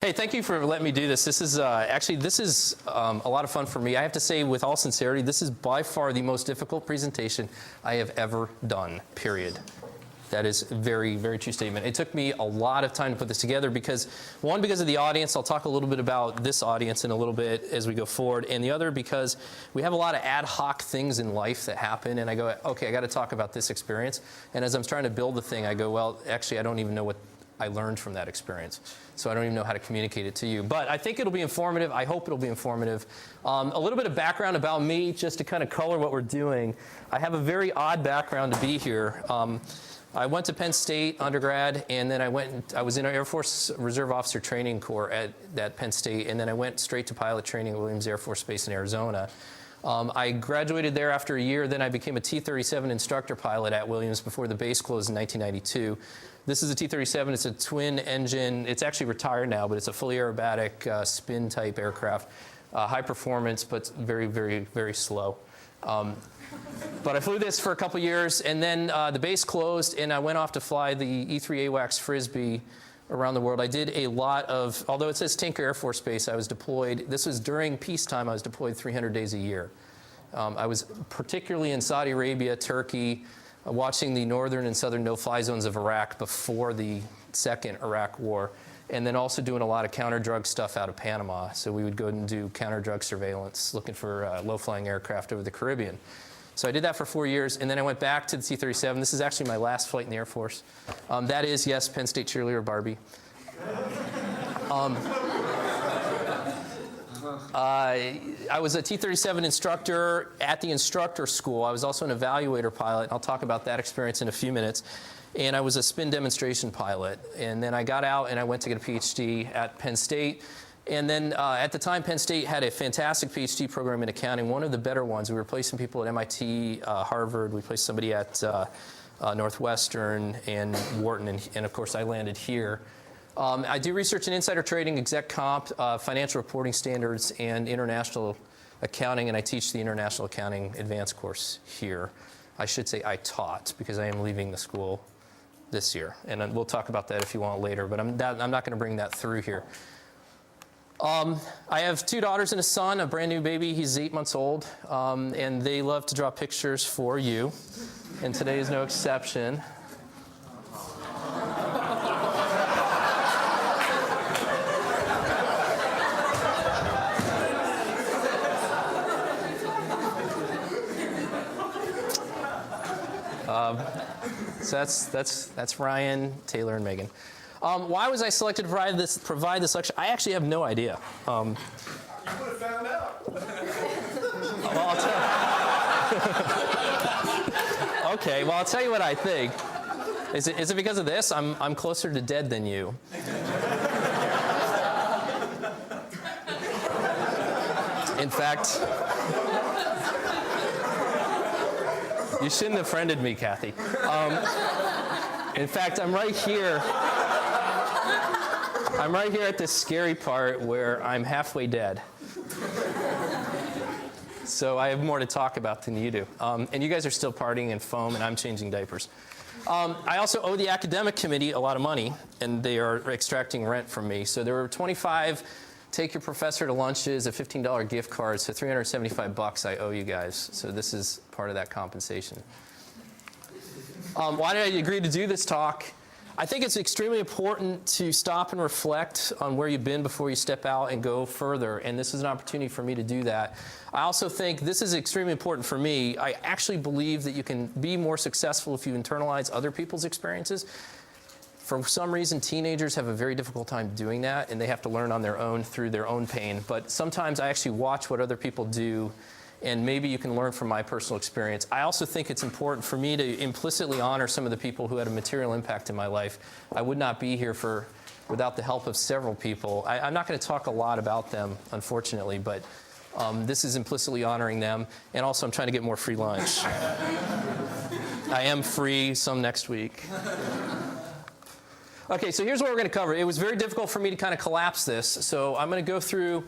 Hey, thank you for letting me do this. This is a lot of fun for me. I have to say, with all sincerity, this is by far the most difficult presentation I have ever done, period. That is a very, very true statement. It took me a lot of time to put this together because of the audience. I'll talk a little bit about this audience in a little bit as we go forward. And the other, because we have a lot of ad hoc things in life that happen. And I go, okay, I got to talk about this experience. And as I'm trying to build the thing, I go, well, actually, I don't even know what I learned from that experience. So I don't even know how to communicate it to you. But I think it'll be informative. I hope it'll be informative. A little bit of background about me, just to kind of color what we're doing. I have a very odd background to be here. I went to Penn State undergrad, and then I was in our Air Force Reserve Officer Training Corps at Penn State, and then I went straight to pilot training at Williams Air Force Base in Arizona. I graduated there after a year. Then I became a T-37 instructor pilot at Williams before the base closed in 1992. This is a T-37. It's a twin engine. It's actually retired now, but it's a fully aerobatic spin type aircraft. High performance, but very, very, very slow. But I flew this for a couple years, and then the base closed, and I went off to fly the E-3 AWACS Frisbee around the world. I did a lot of, although it says Tinker Air Force Base, I was deployed. This was during peacetime. I was deployed 300 days a year. I was particularly in Saudi Arabia, Turkey, watching the northern and southern no-fly zones of Iraq before the second Iraq war, and then also doing a lot of counter-drug stuff out of Panama. So we would go and do counter-drug surveillance, looking for low-flying aircraft over the Caribbean. So I did that for 4 years, and then I went back to the T-37. This is actually my last flight in the Air Force. That is, yes, Penn State cheerleader Barbie. I was a T-37 instructor at the instructor school. I was also an evaluator pilot. I'll talk about that experience in a few minutes. And I was a spin demonstration pilot. And then I got out and I went to get a PhD at Penn State. And then at the time, Penn State had a fantastic PhD program in accounting, one of the better ones. We were placing people at MIT, Harvard. We placed somebody at Northwestern and Wharton. And of course, I landed here. I do research in insider trading, exec comp, financial reporting standards, and international accounting, and I teach the International Accounting Advanced course here. I should say I taught, because I am leaving the school this year. And we'll talk about that if you want later, but I'm not going to bring that through here. I have 2 daughters and a son, a brand new baby. He's 8 months old, and they love to draw pictures for you, and today is no exception. So that's Ryan, Taylor, and Megan. Why was I selected to provide this lecture? I actually have no idea. You would have found out. Well, okay, well, I'll tell you what I think. Is it because of this? I'm closer to dead than you. In fact, you shouldn't have friended me, Kathy. In fact, I'm right here. I'm right here at this scary part where I'm halfway dead. So I have more to talk about than you do. And you guys are still partying in foam, and I'm changing diapers. I also owe the academic committee a lot of money, and they are extracting rent from me. So there were 25 take your professor to lunches, a $15 gift card, so $375 I owe you guys. So this is part of that compensation. Why did I agree to do this talk? I think it's extremely important to stop and reflect on where you've been before you step out and go further, and this is an opportunity for me to do that. I also think this is extremely important for me. I actually believe that you can be more successful if you internalize other people's experiences. For some reason, teenagers have a very difficult time doing that, and they have to learn on their own through their own pain. But sometimes I actually watch what other people do, and maybe you can learn from my personal experience. I also think it's important for me to implicitly honor some of the people who had a material impact in my life. I would not be here without the help of several people. I'm not going to talk a lot about them, unfortunately, but this is implicitly honoring them. And also, I'm trying to get more free lunch. I am free some next week. Okay, so here's what we're going to cover. It was very difficult for me to kind of collapse this, so I'm going to go through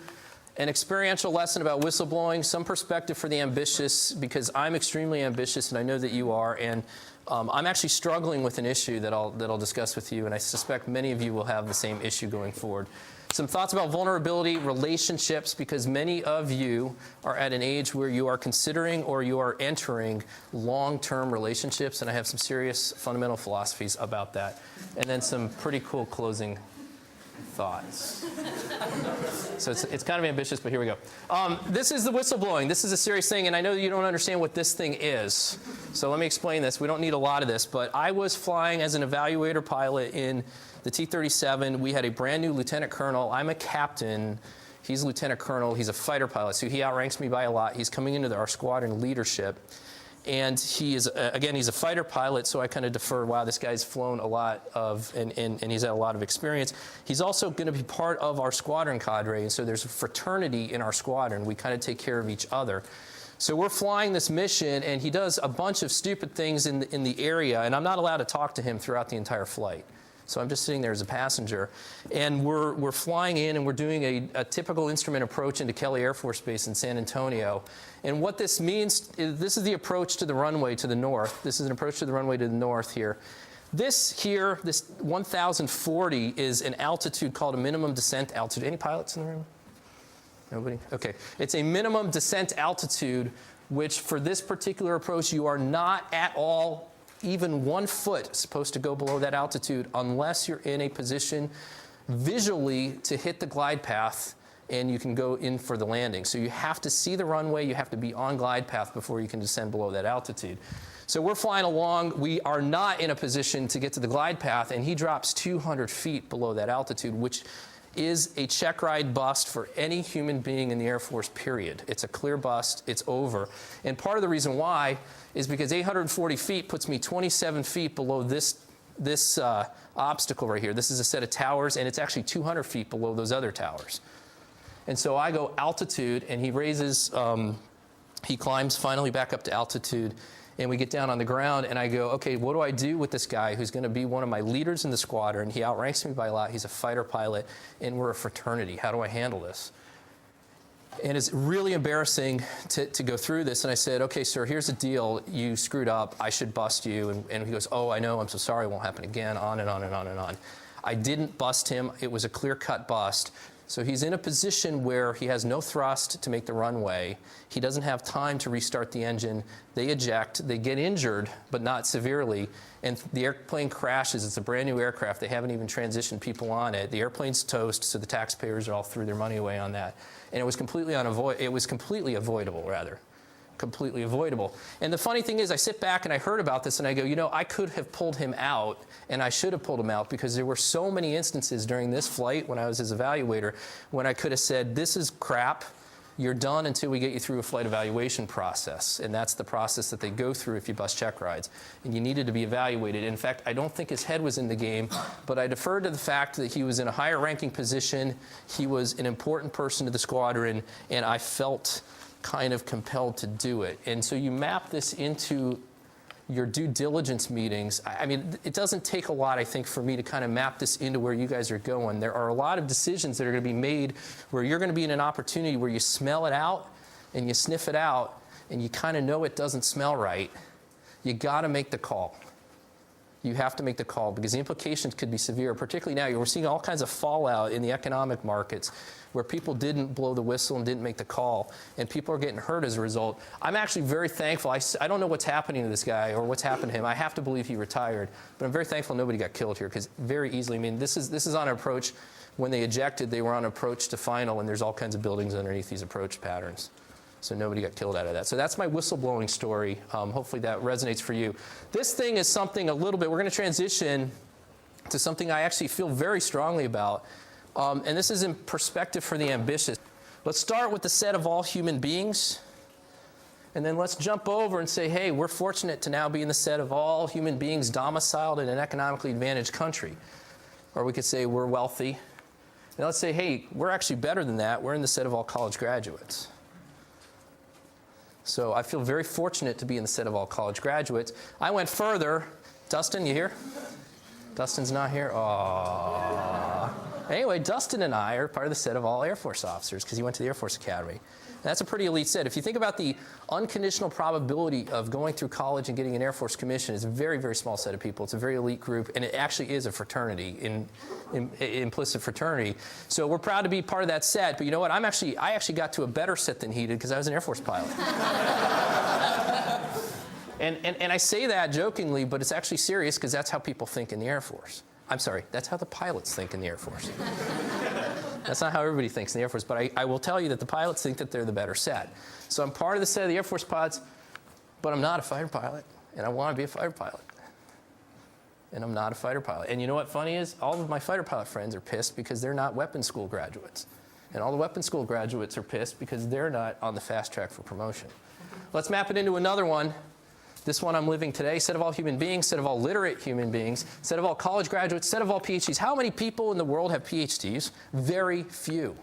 an experiential lesson about whistleblowing, some perspective for the ambitious, because I'm extremely ambitious and I know that you are, and I'm actually struggling with an issue that I'll discuss with you, and I suspect many of you will have the same issue going forward. Some thoughts about vulnerability, relationships, because many of you are at an age where you are considering or you are entering long-term relationships, and I have some serious fundamental philosophies about that. And then some pretty cool closing thoughts. So it's kind of ambitious, but here we go. This is the whistleblowing. This is a serious thing, and I know that you don't understand what this thing is. So let me explain this. We don't need a lot of this, but I was flying as an evaluator pilot in the T-37. We had a brand new lieutenant colonel. I'm a captain. He's a lieutenant colonel. He's a fighter pilot, so he outranks me by a lot. He's coming into our squadron leadership. And he is, again, he's a fighter pilot, so I kind of defer, wow, this guy's flown a lot of, and he's had a lot of experience. He's also going to be part of our squadron cadre, and so there's a fraternity in our squadron. We kind of take care of each other. So we're flying this mission, and he does a bunch of stupid things in the area, and I'm not allowed to talk to him throughout the entire flight. So I'm just sitting there as a passenger. And we're flying in, and we're doing a typical instrument approach into Kelly Air Force Base in San Antonio. And what this means is this is the approach to the runway to the north. This is an approach to the runway to the north here. This here, this 1,040 is an altitude called a minimum descent altitude. Any pilots in the room? Nobody? Okay. It's a minimum descent altitude, which for this particular approach, you are not at all even 1 foot supposed to go below that altitude unless you're in a position visually to hit the glide path and you can go in for the landing. So you have to see the runway, you have to be on glide path before you can descend below that altitude. So we're flying along, we are not in a position to get to the glide path, and he drops 200 feet below that altitude, which is a check ride bust for any human being in the Air Force, period. It's a clear bust, it's over. And part of the reason why is because 840 feet puts me 27 feet below this obstacle right here. This is a set of towers, and it's actually 200 feet below those other towers. And so I go altitude, and he raises, he climbs finally back up to altitude, and we get down on the ground, and I go, okay, what do I do with this guy who's going to be one of my leaders in the squadron? He outranks me by a lot. He's a fighter pilot, and we're a fraternity. How do I handle this? And it's really embarrassing to go through this. And I said, okay, sir, here's the deal. You screwed up. I should bust you. And he goes, oh, I know. I'm so sorry. It won't happen again. On and on and on and on. I didn't bust him. It was a clear-cut bust. So he's in a position where he has no thrust to make the runway. He doesn't have time to restart the engine. They eject. They get injured, but not severely. And the airplane crashes. It's a brand new aircraft. They haven't even transitioned people on it. The airplane's toast, so the taxpayers all threw their money away on that. And it was completely avoidable, rather. Completely avoidable. And the funny thing is, I sit back and I heard about this and I go, you know, I could have pulled him out, and I should have pulled him out, because there were so many instances during this flight when I was his evaluator when I could have said, this is crap. You're done until we get you through a flight evaluation process. And that's the process that they go through if you bust check rides. And you needed to be evaluated. In fact, I don't think his head was in the game, but I deferred to the fact that he was in a higher ranking position. He was an important person to the squadron, and I felt kind of compelled to do it. And so you map this into your due diligence meetings. I mean, it doesn't take a lot, I think, for me to kind of map this into where you guys are going. There are a lot of decisions that are going to be made where you're going to be in an opportunity where you smell it out and you sniff it out and you kind of know it doesn't smell right. You got to make the call. You have to make the call, because the implications could be severe, particularly now. We're seeing all kinds of fallout in the economic markets where people didn't blow the whistle and didn't make the call, and people are getting hurt as a result. I'm actually very thankful. I don't know what's happening to this guy or what's happened to him. I have to believe he retired, but I'm very thankful nobody got killed here, because very easily, I mean, this is on an approach. When they ejected, they were on approach to final, and there's all kinds of buildings underneath these approach patterns. So nobody got killed out of that. So that's my whistleblowing story. Hopefully that resonates for you. This thing is something a little bit, we're going to transition to something I actually feel very strongly about. And this is in perspective for the ambitious. Let's start with the set of all human beings. And then let's jump over and say, hey, we're fortunate to now be in the set of all human beings domiciled in an economically advantaged country. Or we could say we're wealthy. And let's say, hey, we're actually better than that. We're in the set of all college graduates. So I feel very fortunate to be in the set of all college graduates. I went further. Dustin, you here? Dustin's not here? Aww. Anyway, Dustin and I are part of the set of all Air Force officers because he went to the Air Force Academy. And that's a pretty elite set. If you think about the unconditional probability of going through college and getting an Air Force commission, it's a very, very small set of people. It's a very elite group, and it actually is a fraternity, implicit fraternity. So we're proud to be part of that set. But you know what? I actually got to a better set than he did because I was an Air Force pilot. And I say that jokingly, but it's actually serious because that's how people think in the Air Force. I'm sorry, that's how the pilots think in the Air Force. That's not how everybody thinks in the Air Force, but I will tell you that the pilots think that they're the better set. So I'm part of the set of the Air Force pilots, but I'm not a fighter pilot, and I want to be a fighter pilot. And I'm not a fighter pilot. And you know what funny is? All of my fighter pilot friends are pissed because they're not weapons school graduates. And all the weapons school graduates are pissed because they're not on the fast track for promotion. Let's map it into another one. This one I'm living today, set of all human beings, set of all literate human beings, set of all college graduates, set of all PhDs. How many people in the world have PhDs? Very few.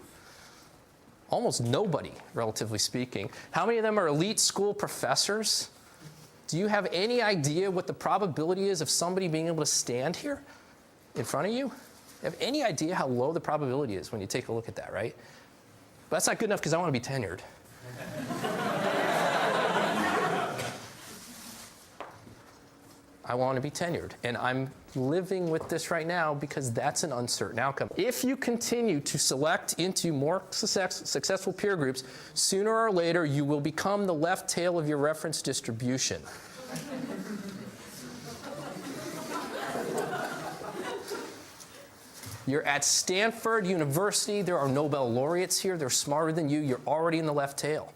Almost nobody, relatively speaking. How many of them are elite school professors? Do you have any idea what the probability is of somebody being able to stand here in front of you? You have any idea how low the probability is when you take a look at that, right? But that's not good enough because I want to be tenured. I want to be tenured, and I'm living with this right now because that's an uncertain outcome. If you continue to select into more successful peer groups, sooner or later you will become the left tail of your reference distribution. You're at Stanford University. There are Nobel laureates here. They're smarter than you. You're already in the left tail.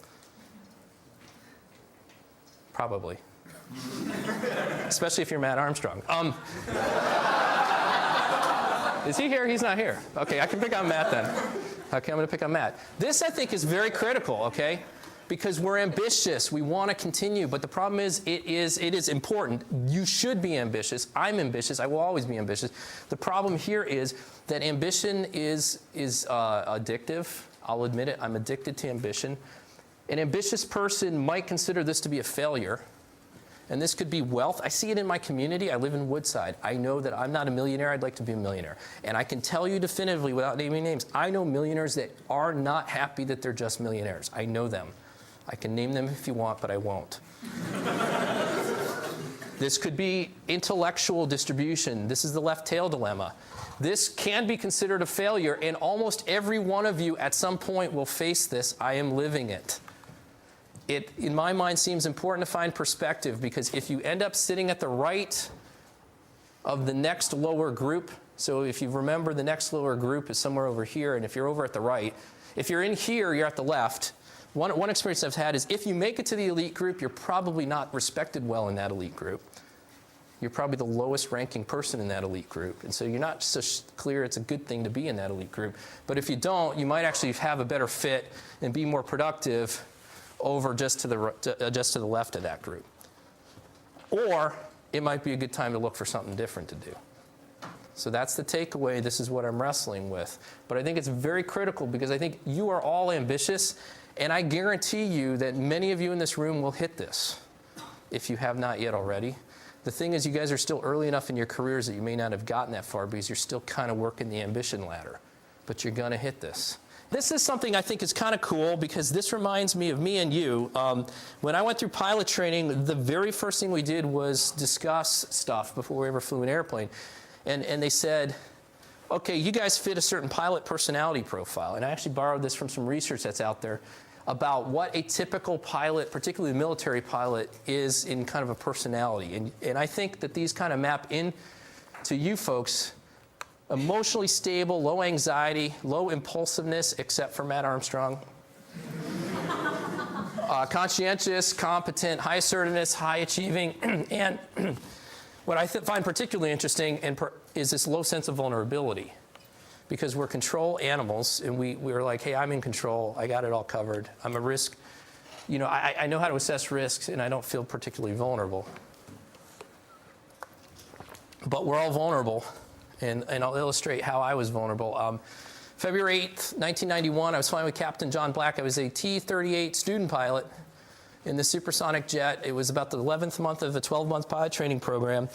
Probably. Especially if you're Matt Armstrong. Is he here? He's not here. Okay, I can pick on Matt then. Okay, I'm going to pick on Matt. This, I think, is very critical, okay? Because we're ambitious. We want to continue. But the problem is, it is important. You should be ambitious. I'm ambitious. I will always be ambitious. The problem here is that ambition is addictive. I'll admit it. I'm addicted to ambition. An ambitious person might consider this to be a failure. And this could be wealth. I see it in my community. I live in Woodside. I know that I'm not a millionaire. I'd like to be a millionaire. And I can tell you definitively, without naming names, I know millionaires that are not happy that they're just millionaires. I know them. I can name them if you want, but I won't. This could be intellectual distribution. This is the left tail dilemma. This can be considered a failure, and almost every one of you at some point will face this. I am living it. It, in my mind, seems important to find perspective, because if you end up sitting at the right of the next lower group, so if you remember, the next lower group is somewhere over here, and if you're over at the right, if you're in here, you're at the left. One experience I've had is if you make it to the elite group, you're probably not respected well in that elite group. You're probably the lowest ranking person in that elite group. And so you're not so clear it's a good thing to be in that elite group. But if you don't, you might actually have a better fit and be more productive over just to the left of that group. Or it might be a good time to look for something different to do. So that's the takeaway. This is what I'm wrestling with. But I think it's very critical, because I think you are all ambitious, and I guarantee you that many of you in this room will hit this if you have not yet already. The thing is, you guys are still early enough in your careers that you may not have gotten that far, because you're still kind of working the ambition ladder. But you're going to hit this. This is something I think is kind of cool, because this reminds me of me and you. When I went through pilot training, the very first thing we did was discuss stuff before we ever flew an airplane. And they said, okay, you guys fit a certain pilot personality profile. And I actually borrowed this from some research that's out there about what a typical pilot, particularly a military pilot, is in kind of a personality. And I think that these kind of map in to you folks. Emotionally stable, low anxiety, low impulsiveness, except for Matt Armstrong. Conscientious, competent, high assertiveness, high achieving. And what I find particularly interesting is this low sense of vulnerability. Because we're control animals, and we're like, hey, I'm in control. I got it all covered. I'm a risk. You know, I know how to assess risks, and I don't feel particularly vulnerable. But we're all vulnerable. And I'll illustrate how I was vulnerable. February 8th, 1991, I was flying with Captain John Black. I was a T-38 student pilot in the supersonic jet. It was about the 11th month of a 12-month pilot training program.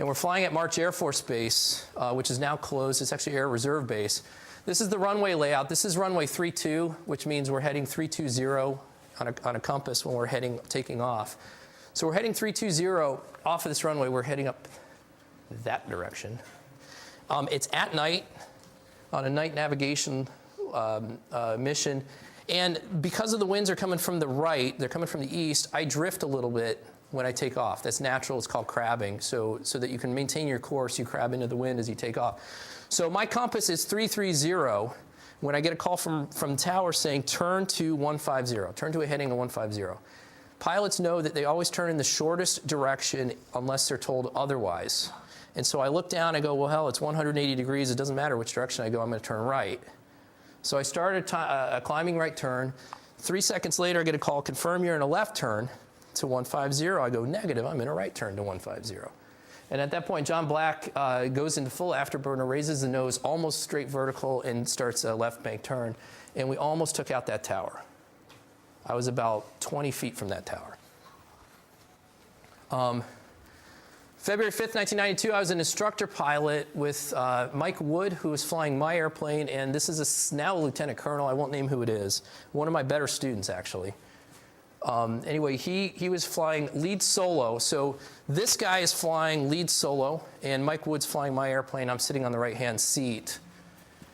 And we're flying at March Air Force Base, which is now closed. It's actually Air Reserve Base. This is the runway layout. This is runway 32, which means we're heading 320 on a compass when we're taking off. So we're heading 320 off of this runway. We're heading up that direction. It's at night on a night navigation mission. And because of the winds are coming from the right, they're coming from the east, I drift a little bit when I take off. That's natural. It's called crabbing. So that you can maintain your course, you crab into the wind as you take off. So my compass is 330 when I get a call from tower saying turn to 150, turn to a heading of 150. Pilots know that they always turn in the shortest direction unless they're told otherwise. And so I look down, I go, well, hell, it's 180 degrees. It doesn't matter which direction I go, I'm going to turn right. So I started a climbing right turn. 3 seconds later, I get a call, confirm you're in a left turn to 150. I go, negative, I'm in a right turn to 150. And at that point, John Black goes into full afterburner, raises the nose almost straight vertical, and starts a left bank turn. And we almost took out that tower. I was about 20 feet from that tower. February 5th, 1992, I was an instructor pilot with Mike Wood, who was flying my airplane, and this is now a lieutenant colonel. I won't name who it is. One of my better students, actually. Anyway, he was flying lead solo. So this guy is flying lead solo, and Mike Wood's flying my airplane. I'm sitting on the right-hand seat.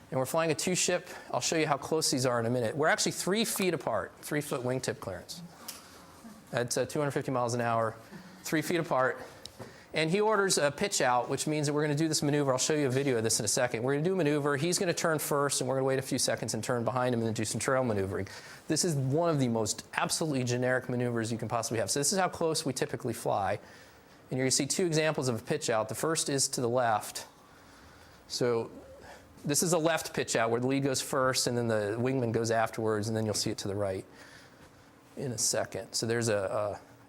And we're flying a two-ship. I'll show you how close these are in a minute. We're actually 3 feet apart, 3-foot wingtip clearance. At 250 miles an hour, 3 feet apart. And he orders a pitch out, which means that we're going to do this maneuver. I'll show you a video of this in a second. We're going to do a maneuver. He's going to turn first, and we're going to wait a few seconds and turn behind him and then do some trail maneuvering. This is one of the most absolutely generic maneuvers you can possibly have. So this is how close we typically fly. And you're going to see 2 examples of a pitch out. The first is to the left. So this is a left pitch out where the lead goes first, and then the wingman goes afterwards, and then you'll see it to the right in a second. So there's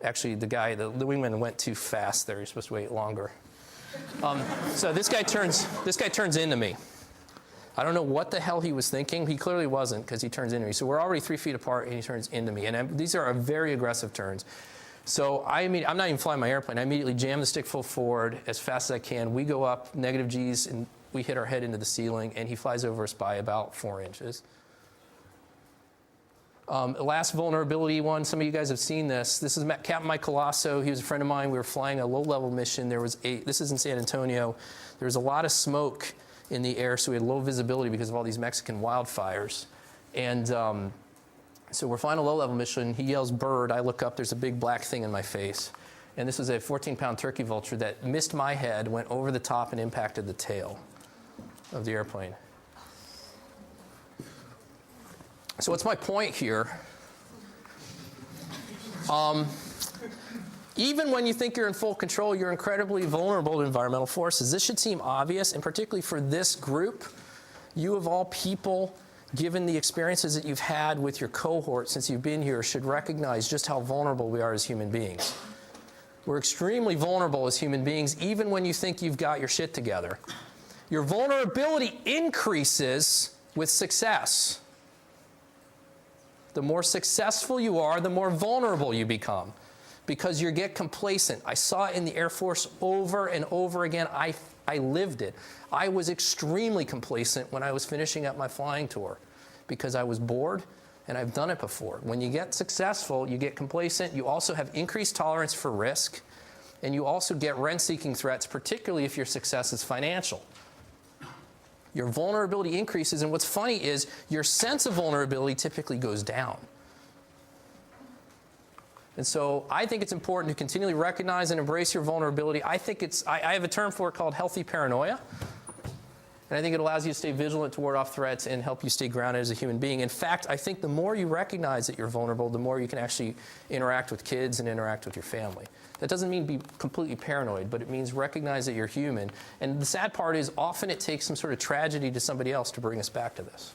actually, the wingman went too fast there. You're supposed to wait longer. So this guy turns into me. I don't know what the hell he was thinking. He clearly wasn't, because he turns into me. So we're already 3 feet apart, and he turns into me. And these are very aggressive turns. So I'm not even flying my airplane. I immediately jam the stick full forward as fast as I can. We go up negative G's, and we hit our head into the ceiling, and he flies over us by about 4 inches. Last vulnerability one, some of you guys have seen this. This is Captain Mike Colasso. He was a friend of mine. We were flying a low-level mission. This is in San Antonio. There was a lot of smoke in the air, so we had low visibility because of all these Mexican wildfires. And so we're flying a low-level mission. He yells, bird. I look up. There's a big black thing in my face. And this was a 14-pound turkey vulture that missed my head, went over the top, and impacted the tail of the airplane. So what's my point here? Even when you think you're in full control, you're incredibly vulnerable to environmental forces. This should seem obvious, and particularly for this group, you of all people, given the experiences that you've had with your cohort since you've been here, should recognize just how vulnerable we are as human beings. We're extremely vulnerable as human beings, even when you think you've got your shit together. Your vulnerability increases with success. The more successful you are, the more vulnerable you become, because you get complacent. I saw it in the Air Force over and over again. I lived it. I was extremely complacent when I was finishing up my flying tour because I was bored, and I've done it before. When you get successful, you get complacent. You also have increased tolerance for risk, and you also get rent-seeking threats, particularly if your success is financial. Your vulnerability increases, and what's funny is your sense of vulnerability typically goes down. And so I think it's important to continually recognize and embrace your vulnerability. I have a term for it called healthy paranoia. And I think it allows you to stay vigilant to ward off threats and help you stay grounded as a human being. In fact, I think the more you recognize that you're vulnerable, the more you can actually interact with kids and interact with your family. That doesn't mean be completely paranoid, but it means recognize that you're human. And the sad part is often it takes some sort of tragedy to somebody else to bring us back to this.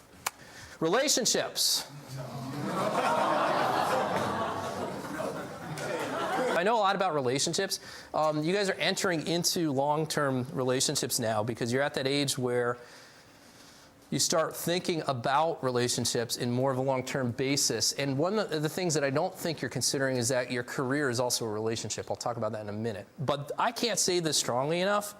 Relationships. I know a lot about relationships. You guys are entering into long-term relationships now because you're at that age where you start thinking about relationships in more of a long-term basis. And one of the things that I don't think you're considering is that your career is also a relationship. I'll talk about that in a minute. But I can't say this strongly enough.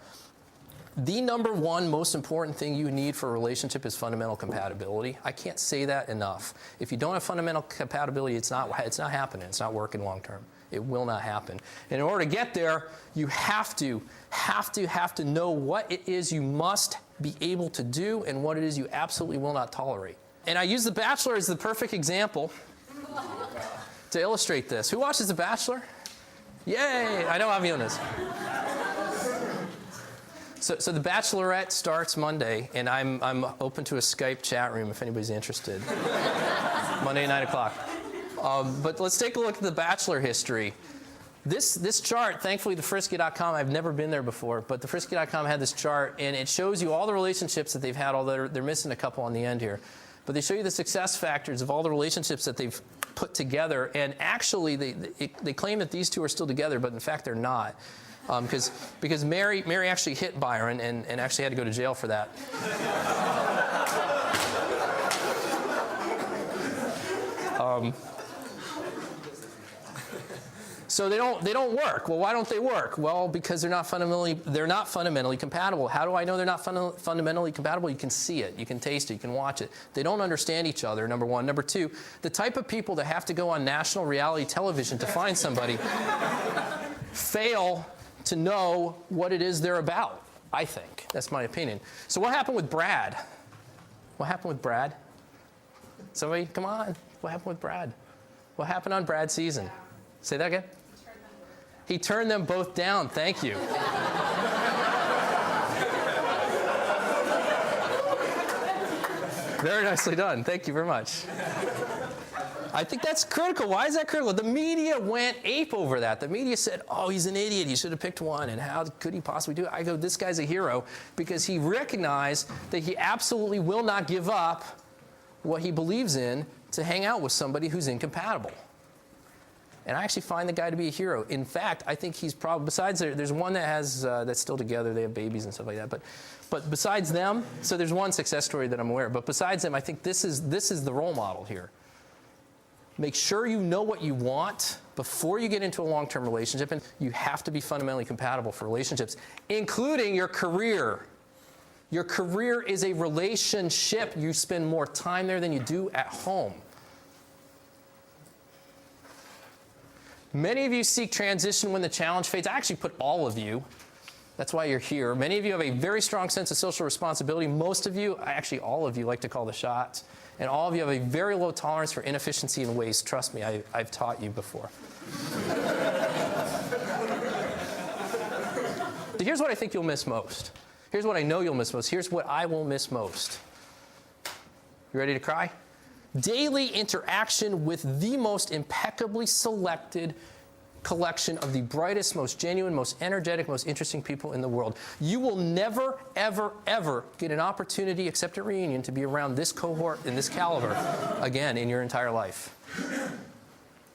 The number one most important thing you need for a relationship is fundamental compatibility. I can't say that enough. If you don't have fundamental compatibility, it's not happening. It's not working long term. It will not happen. And in order to get there, you have to know what it is you must be able to do and what it is you absolutely will not tolerate. And I use The Bachelor as the perfect example to illustrate this. Who watches The Bachelor? Yay! I know Avion is. So The Bachelorette starts Monday, and I'm open to a Skype chat room if anybody's interested. Monday, 9 o'clock. But let's take a look at The Bachelor history. This chart, thankfully, thefrisky.com, I've never been there before, but thefrisky.com had this chart, and it shows you all the relationships that they've had, they're missing a couple on the end here. But they show you the success factors of all the relationships that they've put together, and actually, they claim that these two are still together, but in fact, they're not. Because Mary actually hit Byron and actually had to go to jail for that. So they don't work. Well, why don't they work? Well, because they're not fundamentally compatible. How do I know they're not fundamentally compatible? You can see it, you can taste it, you can watch it. They don't understand each other, number one. Number two, the type of people that have to go on national reality television to find somebody fail to know what it is they're about, I think. That's my opinion. So what happened with Brad? What happened with Brad? Somebody, come on. What happened with Brad? What happened on Brad's season? Say that again? He turned them both down. Thank you. Very nicely done. Thank you very much. I think that's critical. Why is that critical? The media went ape over that. The media said, oh, he's an idiot. He should have picked one. And how could he possibly do it? I go, this guy's a hero because he recognized that he absolutely will not give up what he believes in to hang out with somebody who's incompatible. And I actually find the guy to be a hero. In fact, I think he's probably, besides there's one that has, that's still together, they have babies and stuff like that. But besides them, so there's one success story that I'm aware of. But besides them, I think this is the role model here. Make sure you know what you want before you get into a long-term relationship, and you have to be fundamentally compatible for relationships, including your career. Your career is a relationship. You spend more time there than you do at home. Many of you seek transition when the challenge fades. I actually put all of you. That's why you're here. Many of you have a very strong sense of social responsibility. Most of you, actually all of you, like to call the shots. And all of you have a very low tolerance for inefficiency and waste. Trust me, I've taught you before. So here's what I think you'll miss most. Here's what I know you'll miss most. Here's what I will miss most. You ready to cry? Daily interaction with the most impeccably selected collection of the brightest, most genuine, most energetic, most interesting people in the world. You will never, ever, ever get an opportunity, except at reunion, to be around this cohort and this caliber again in your entire life.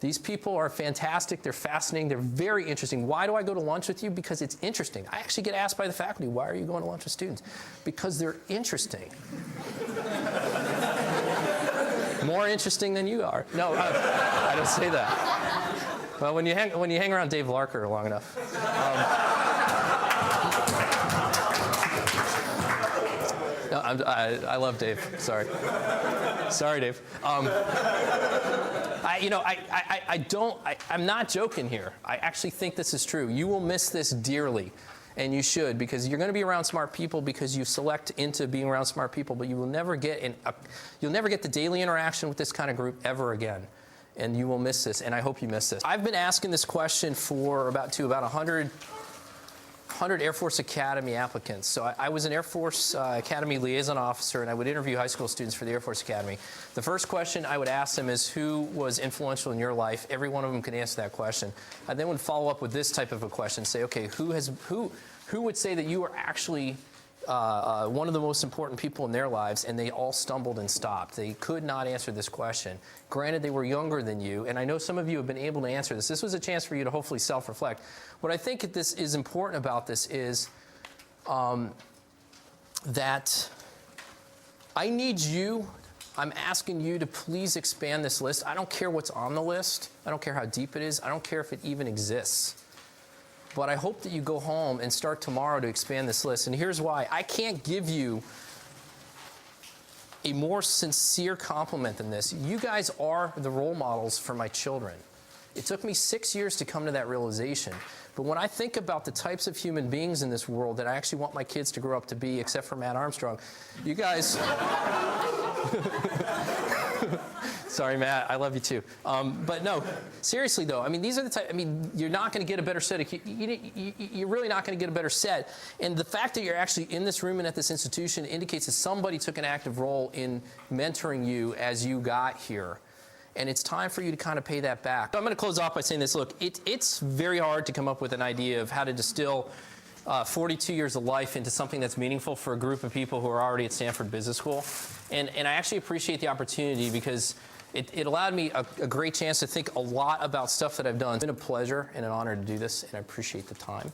These people are fantastic. They're fascinating. They're very interesting. Why do I go to lunch with you? Because it's interesting. I actually get asked by the faculty, why are you going to lunch with students? Because they're interesting. More interesting than you are. No, I don't say that. Well, when you hang around Dave Larker long enough. No, I love Dave. Sorry, Dave. I'm not joking here. I actually think this is true. You will miss this dearly, and you should, because you're going to be around smart people because you select into being around smart people, but you will never get the daily interaction with this kind of group ever again. And you will miss this, and I hope you miss this. I've been asking this question for about 100 Air Force Academy applicants. So I was an Air Force Academy liaison officer, and I would interview high school students for the Air Force Academy. The first question I would ask them is, who was influential in your life? Every one of them could answer that question. I then would follow up with this type of a question, say, okay, who would say that you were actually one of the most important people in their lives, and they all stumbled and stopped. They could not answer this question. Granted, they were younger than you, and I know some of you have been able to answer this. This was a chance for you to hopefully self-reflect. What I think this is important about this is that I need you, I'm asking you to please expand this list. I don't care what's on the list. I don't care how deep it is. I don't care if it even exists. But I hope that you go home and start tomorrow to expand this list. And here's why. I can't give you a more sincere compliment than this. You guys are the role models for my children. It took me 6 years to come to that realization. But when I think about the types of human beings in this world that I actually want my kids to grow up to be, except for Matt Armstrong, you guys... Sorry, Matt, I love you too. But no, seriously though, I mean, these are the type, I mean, you're not going to get a better set. You're really not going to get a better set. And the fact that you're actually in this room and at this institution indicates that somebody took an active role in mentoring you as you got here. And it's time for you to kind of pay that back. I'm going to close off by saying this. Look, it's very hard to come up with an idea of how to distill 42 years of life into something that's meaningful for a group of people who are already at Stanford Business School. And I actually appreciate the opportunity because it allowed me a great chance to think a lot about stuff that I've done. It's been a pleasure and an honor to do this, and I appreciate the time.